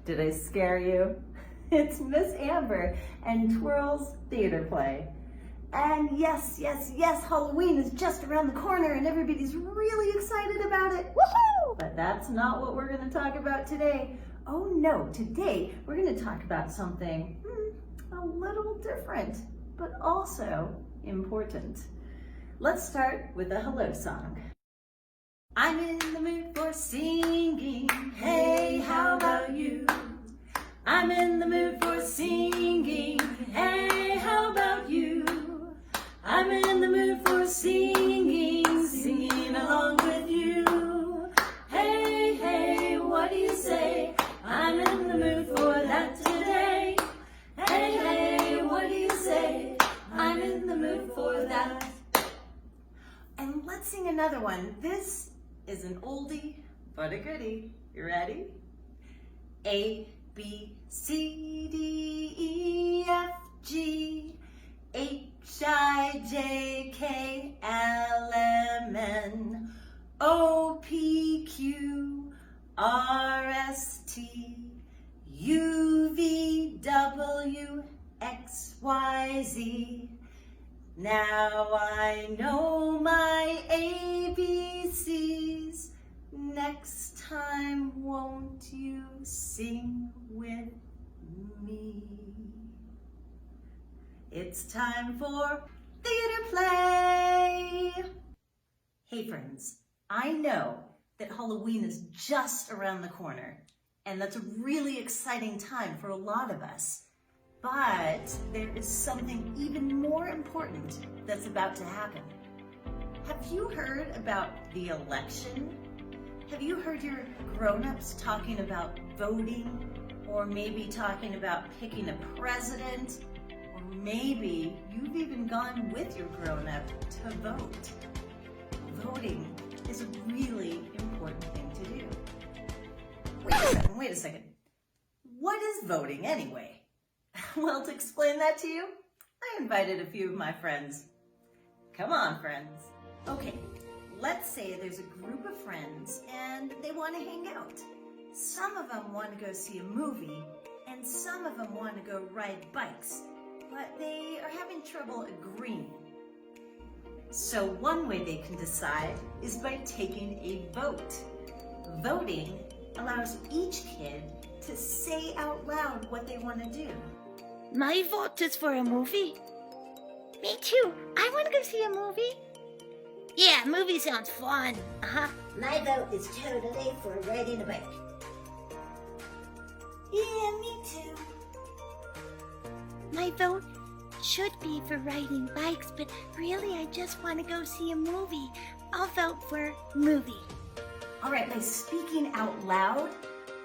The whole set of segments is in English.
Did I scare you? It's Miss Amber and Twirl's theater play. And yes, Halloween is just around the corner and everybody's really excited about it. Woohoo! But that's not what we're going to talk about today. Oh no, today we're going to talk about something a little different, but also important. Let's start with a hello song. I'm in the mood for singing, hey, how about you? I'm in the mood for singing, hey, how about you? I'm in the mood for singing, singing along with you. Hey, what do you say? I'm in the mood for that today. Hey, what do you say? I'm in the mood for that. And let's sing another one. This is an oldie, but a goodie. You ready? A, B, C, D, E, F, G, H, I, J, K, L, M, N, O, P, Q, R, S, T, U, V, W, X, Y, Z. Now I know my ABCs. Next time, won't you sing with me? It's time for theater play. Hey friends, I know that Halloween is just around the corner, and that's a really exciting time for a lot of us. But there is something even more important that's about to happen. Have you heard about the election? Have you heard your grown-ups talking about voting? Or maybe talking about picking a president? Or maybe you've even gone with your grown-up to vote. Voting is a really important thing to do. Wait a second. What is voting anyway? Well, to explain that to you, I invited a few of my friends. Come on, friends. Okay, let's say there's a group of friends and they want to hang out. Some of them want to go see a movie and some of them want to go ride bikes, but they are having trouble agreeing. So one way they can decide is by taking a vote. Voting allows each kid to say out loud what they want to do. My vote is for a movie. Me too. I want to go see a movie. Yeah, movie sounds fun. My vote is totally for riding a bike. Yeah, me too. My vote should be for riding bikes, but really I just want to go see a movie. I'll vote for movie. All right, by speaking out loud,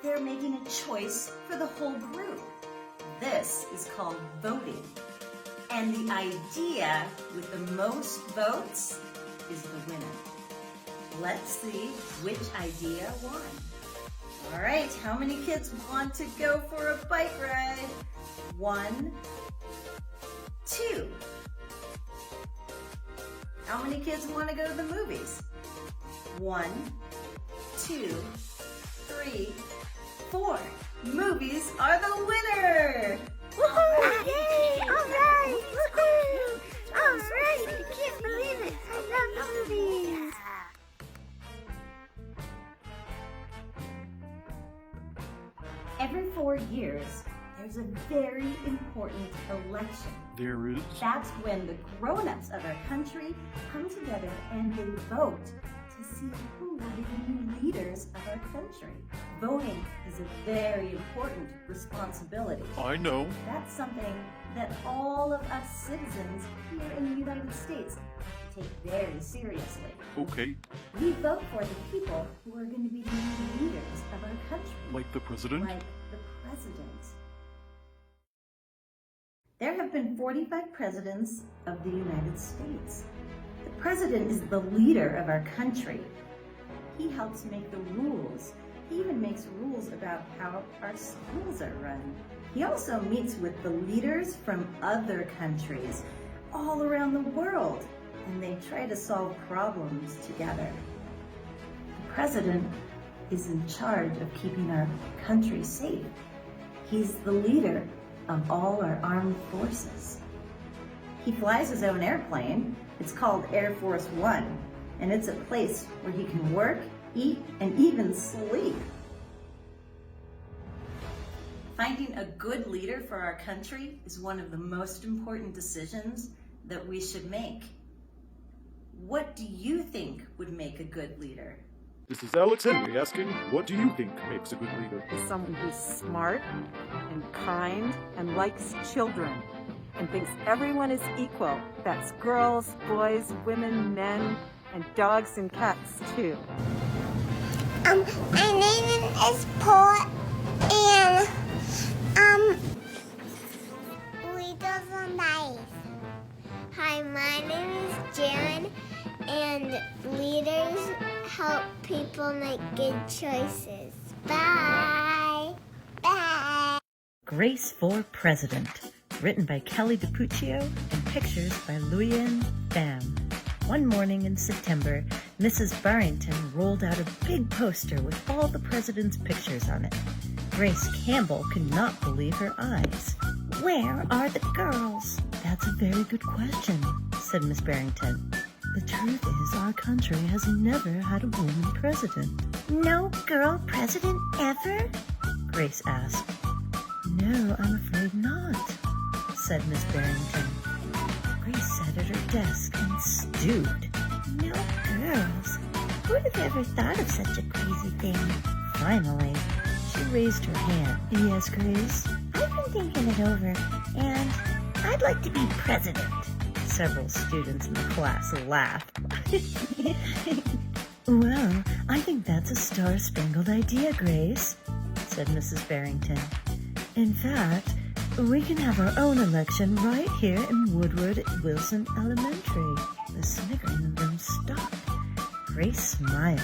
they're making a choice for the whole group. This is called voting. And the idea with the most votes is the winner. Let's see which idea won. All right, how many kids want to go for a bike ride? 1, 2. How many kids want to go to the movies? 1, 2, 3, 4. Movies are the winner! Woohoo! Yay! All right! Woohoo! All right! I can't believe it! I love movies! Every 4 years, there's a very important election. There is? That's when the grown-ups of our country come together and they vote to see who will be the new leaders of our country. Voting is a very important responsibility. I know. That's something that all of us citizens here in the United States take very seriously. Okay. We vote for the people who are going to be the new leaders of our country. Like the president? Like the president. There have been 45 presidents of the United States. The president is the leader of our country. He helps make the rules. He even makes rules about how our schools are run. He also meets with the leaders from other countries all around the world, and they try to solve problems together. The president is in charge of keeping our country safe. He's the leader of all our armed forces. He flies his own airplane. It's called Air Force One, and it's a place where he can work, eat, and even sleep. Finding a good leader for our country is one of the most important decisions that we should make. What do you think would make a good leader? This is Alex Henry asking, what do you think makes a good leader? Someone who's smart and kind and likes children and thinks everyone is equal. That's girls, boys, women, men, and dogs and cats too. My name is Paul, and we do some nice. Hi, my name is Jan, and leaders help people make good choices. Bye. Bye. Grace for President, written by Kelly Dipucio and pictures by Luyan Pham. One morning in September, Mrs. Barrington rolled out a big poster with all the president's pictures on it. Grace Campbell could not believe her eyes. Where are the girls? That's a very good question, said Miss Barrington. The truth is our country has never had a woman president. No girl president ever? Grace asked. No, I'm afraid not, said Miss Barrington. Grace sat at her desk and stewed. No girls? Who'd have ever thought of such a crazy thing? Finally, she raised her hand. Yes, Grace? I've been thinking it over, and I'd like to be president. Several students in the class laughed. Well, I think that's a star-spangled idea, Grace, said Mrs. Barrington. In fact, we can have our own election right here in Woodward Wilson Elementary. The snickering of them stopped. Grace smiled.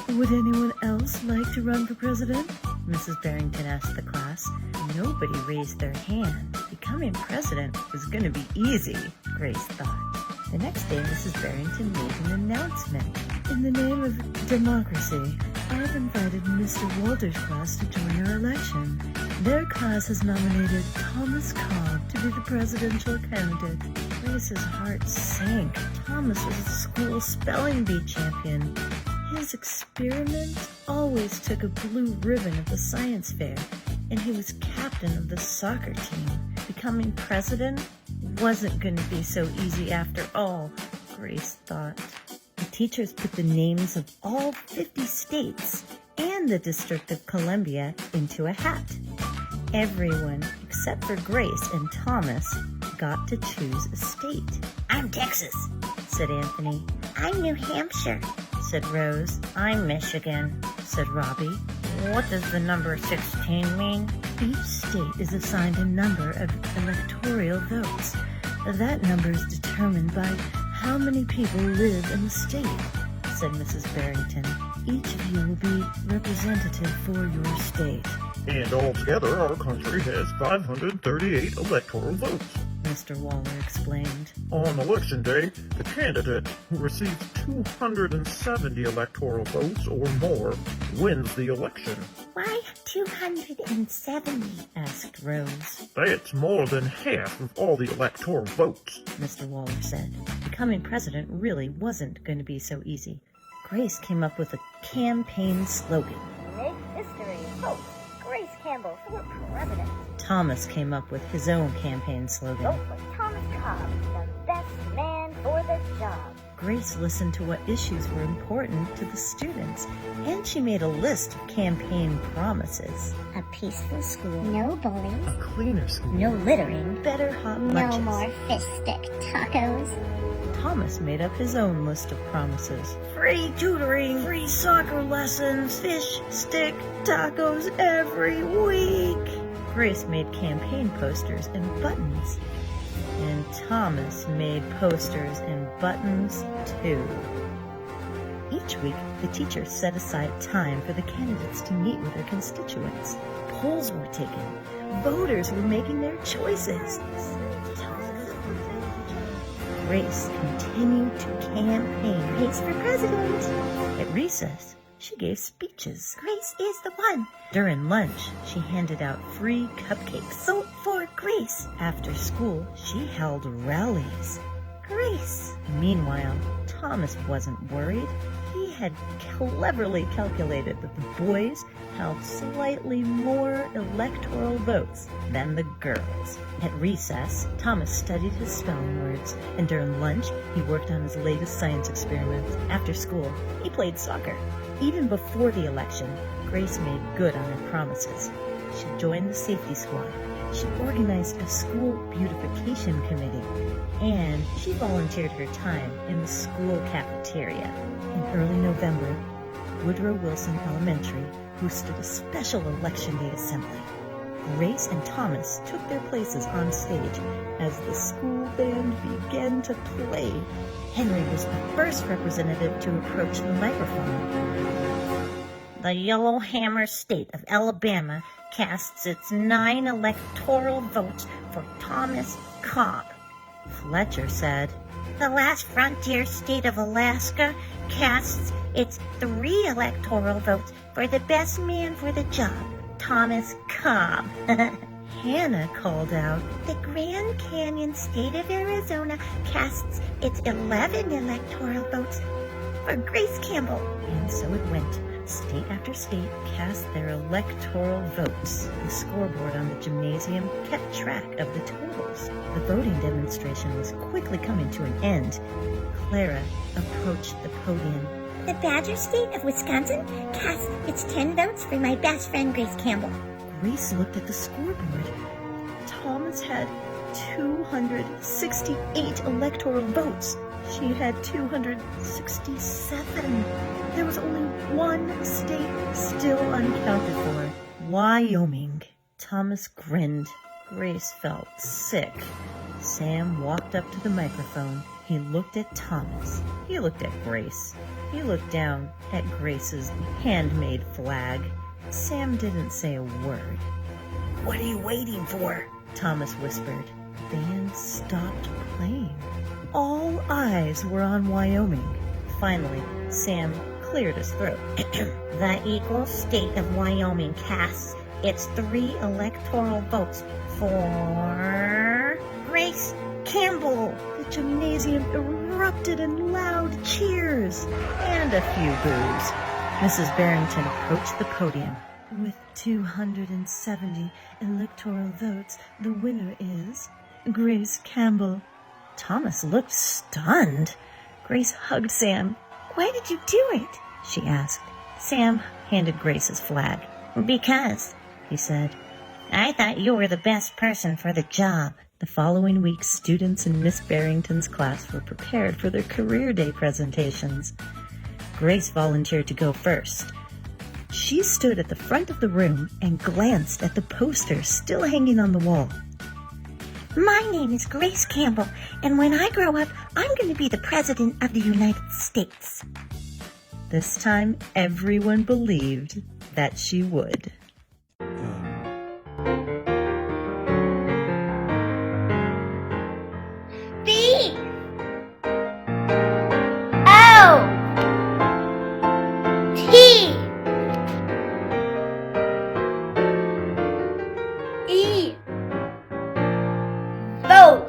Would anyone else like to run for president? Mrs. Barrington asked the class. Nobody raised their hand. Becoming president was going to be easy, Grace thought. The next day, Mrs. Barrington made an announcement. In the name of democracy, I've invited Mr. Walter's class to join our election. Their class has nominated Thomas Cobb to be the presidential candidate. Grace's heart sank. Thomas was a school spelling bee champion. His experiment always took a blue ribbon at the science fair, and he was captain of the soccer team. Becoming president wasn't going to be so easy after all, Grace thought. The teachers put the names of all 50 states and the District of Columbia into a hat. Everyone, except for Grace and Thomas, got to choose a state. I'm Texas, said Anthony. I'm New Hampshire, said Rose. I'm Michigan, said Robbie. What does the number 16 mean? Each state is assigned a number of electoral votes. That number is determined by how many people live in the state, said Mrs. Barrington. Each of you will be representative for your state. And altogether, our country has 538 electoral votes. Mr. Waller explained. On election day, the candidate who receives 270 electoral votes or more wins the election. Why 270? Asked Rose. That's more than half of all the electoral votes, Mr. Waller said. Becoming president really wasn't going to be so easy. Grace came up with a campaign slogan. Make history. Hope. Grace Campbell for president. Thomas came up with his own campaign slogan. Vote for Thomas Cobb, the best man for the job. Grace listened to what issues were important to the students, and she made a list of campaign promises. A peaceful school. No bullies. a cleaner school, No littering. Better hot No lunches. more fish stick tacos. Thomas made up his own list of promises. Free tutoring, free soccer lessons, fish stick tacos every week. Grace made campaign posters and buttons. And Thomas made posters and buttons too. Each week, the teachers set aside time for the candidates to meet with their constituents. Polls were taken. Voters were making their choices. Grace continued to campaign. Grace for president. At recess, she gave speeches. Grace is the one. During lunch, she handed out free cupcakes. Vote for Grace. After school, she held rallies. Grace. Meanwhile, Thomas wasn't worried. He had cleverly calculated that the boys held slightly more electoral votes than the girls. At recess, Thomas studied his spelling words, and during lunch, he worked on his latest science experiments. After school, he played soccer. Even before the election, Grace made good on her promises. She joined the safety squad. She organized a school beautification committee, and she volunteered her time in the school cafeteria. In early November, Woodrow Wilson Elementary hosted a special election day assembly. Grace and Thomas took their places on stage as the school band began to play. Henry was the first representative to approach the microphone. The Yellowhammer State of Alabama casts its 9 electoral votes for Thomas Cobb. Fletcher said, The last frontier state of Alaska casts its 3 electoral votes for the best man for the job, Thomas Cobb. Hannah called out, The Grand Canyon state of Arizona casts its 11 electoral votes for Grace Campbell. And so it went. State after state cast their electoral votes. The scoreboard on the gymnasium kept track of the totals. The voting demonstration was quickly coming to an end. Clara approached the podium. The Badger State of Wisconsin cast its 10 votes for my best friend Grace Campbell. Grace looked at the scoreboard. Thomas had 268 electoral votes. She had 267. There was only one state still uncounted for. Wyoming. Thomas grinned. Grace felt sick. Sam walked up to the microphone. He looked at Thomas. He looked at Grace. He looked down at Grace's handmade flag. Sam didn't say a word. "What are you waiting for?" Thomas whispered. The band stopped playing. All eyes were on Wyoming. Finally, Sam cleared his throat. The Eagle State of Wyoming casts its 3 electoral votes for Grace Campbell. The gymnasium erupted in loud cheers and a few boos. Mrs. Barrington approached the podium. With 270 electoral votes, the winner is Grace Campbell. Thomas looked stunned. Grace hugged Sam. Why did you do it? She asked. Sam handed Grace his flag. Because, he said. I thought you were the best person for the job. The following week, students in Miss Barrington's class were prepared for their career day presentations. Grace volunteered to go first. She stood at the front of the room and glanced at the poster still hanging on the wall. My name is Grace Campbell, and when I grow up, I'm going to be the President of the United States. This time, everyone believed that she would. B O T E Vote.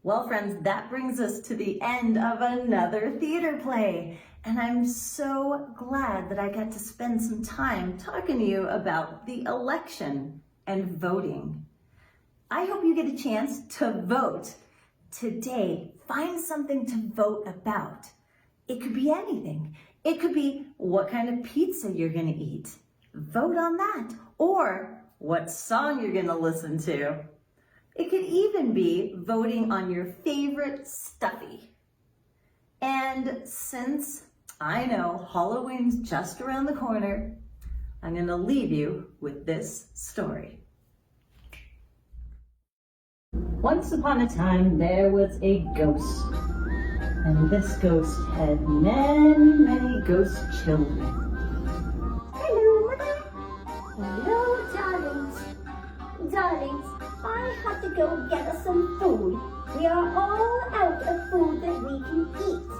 Well, friends, that brings us to the end of another theater play. And I'm so glad that I got to spend some time talking to you about the election and voting. I hope you get a chance to vote. Today, find something to vote about. It could be anything. It could be what kind of pizza you're going to eat. Vote on that. Or what song you're going to listen to. It could even be voting on your favorite stuffy. And since I know Halloween's just around the corner, I'm going to leave you with this story. Once upon a time, there was a ghost. And this ghost had many, many ghost children. Hello, Mother. Hello, darlings. Darlings, I have to go get us some food. We are all out of food that we can eat.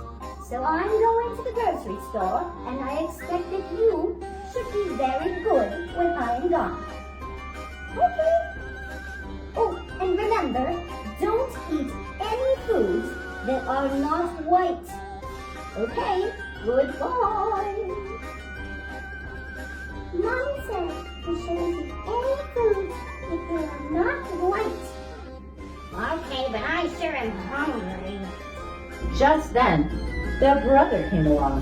So I'm going to the grocery store, and I expect that you should be very good when I'm gone. Okay? Oh, and remember, don't eat any foods that are not white. Okay? Goodbye. Mommy said we shouldn't eat any foods if they are not white. Okay, but I sure am hungry. Just then, their brother came along.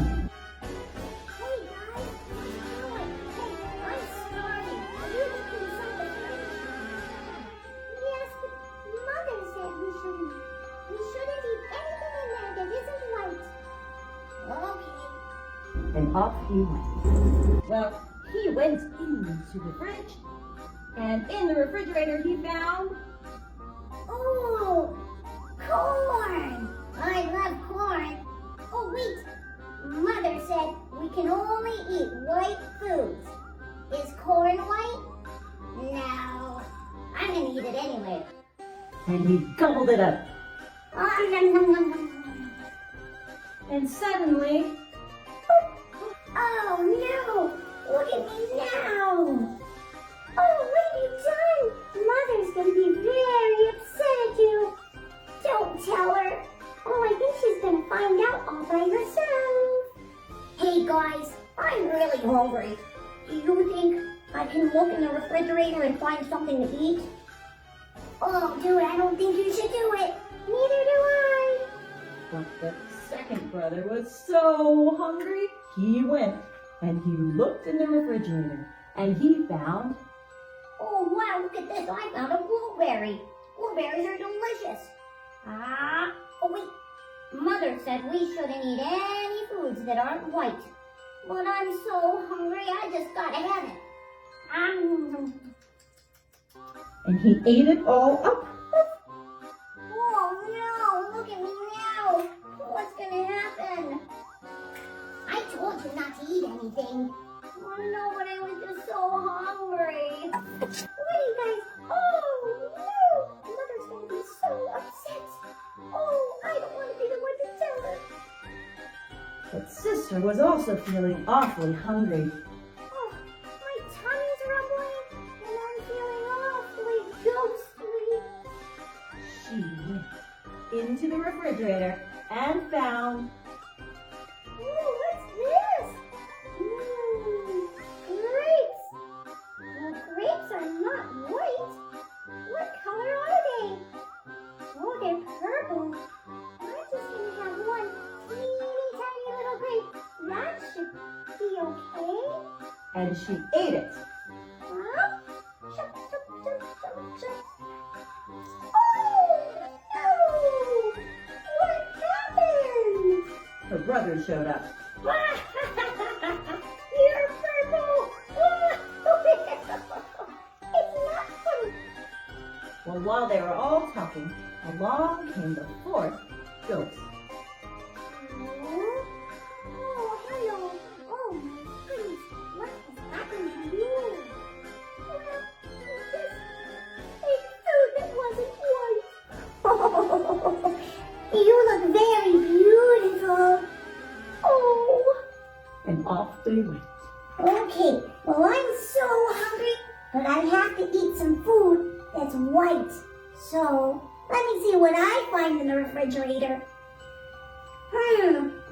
Hey guys, hey, I'm sorry. Are you looking something right? Yes, but Mother said we shouldn't. We shouldn't eat anything in there that isn't white. Okay. And off he went. Well, he went into the fridge, and in the refrigerator he found... Oh, corn! I love corn. Oh wait, Mother said we can only eat white foods. Is corn white? No, I'm gonna eat it anyway. And he gobbled it up. Oh, nom, nom, nom, nom. And suddenly... Oh no! Look at me now! Oh, what have you done? Mother's gonna be very upset at you. Don't tell her. Oh, I think she's gonna find out all by herself. Hey guys, I'm really hungry. Do you think I can look in the refrigerator and find something to eat? Oh, dude, I don't think you should do it. Neither do I. But the second brother was so hungry, he went and he looked in the refrigerator and he found... Oh, wow, look at this. I found a blueberry. Blueberries are delicious. Oh, wait. Mother said we shouldn't eat any foods that aren't white. But I'm so hungry, I just gotta have it. And he ate it all up. Oh, no. Look at me now. What's gonna happen? I told you not to eat anything. Oh, no, but I was just so hungry. What are you guys? Oh, no. Mother's gonna be so upset. Oh, I don't want to be the one to tell her. But sister was also feeling awfully hungry. Oh, my tummy's rumbling, and I'm feeling awfully ghostly. She went into the refrigerator and found... Ooh, what's this? Grapes. Well, grapes are not white. What color are they? Oh, they're purple. I'm just gonna have one teeny tiny little grape. That should be okay. And she ate it. Huh? Chup, chup, chup, chup, chup. Oh, no! What happened? Her brother showed up. You're purple! It's not funny. Well, while they were all talking, along came the fourth ghost. Oh, hello. Oh my goodness, what has happened to you? Well, you just ate food that wasn't white. Oh, you look very beautiful. Oh. And off they went. Okay, well I'm so hungry, but I have to eat some food that's white. So, let me see what I find in the refrigerator.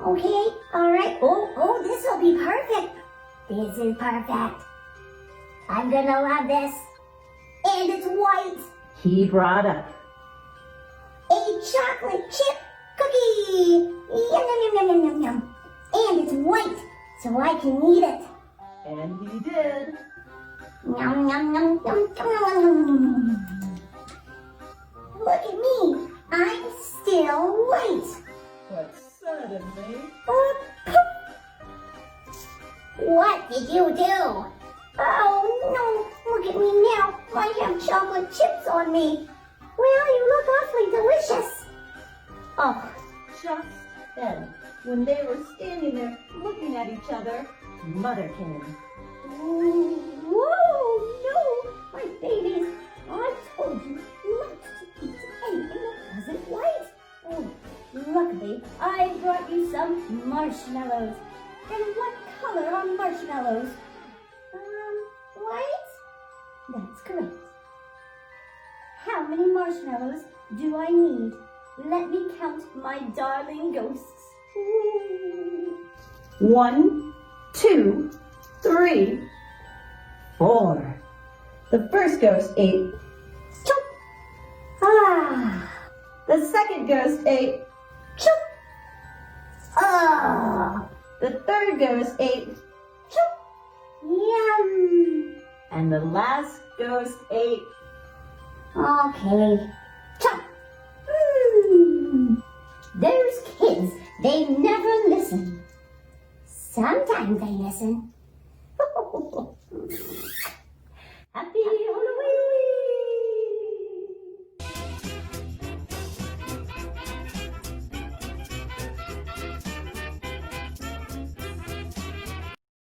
Okay, alright. Oh, this'll be perfect. This is perfect. I'm gonna love this. And it's white. He brought up. A chocolate chip cookie. Yum, yum, yum, yum, yum, yum. And it's white, so I can eat it. And he did. Yum, yum, yum, yum, yum, yum. Look at me. I'm still white. But suddenly... Oh, poof. What did you do? Oh, no. Look at me now. I have chocolate chips on me. Well, you look awfully delicious. Oh, just then, when they were standing there looking at each other, Mother came. Whoa, no. My babies, I told you not to eat anything that wasn't white. Oh, Luckily, I brought you some marshmallows. And what color are marshmallows? White? That's correct. How many marshmallows do I need? Let me count my darling ghosts. 1, 2, 3, 4. The first ghost ate. Chop. Ah. The second ghost ate. Chop. Ah. The third ghost ate. Chop. Yum! And the last ghost ate. Okay. Chop! Those kids, they never listen. Sometimes they listen. Happy Halloween!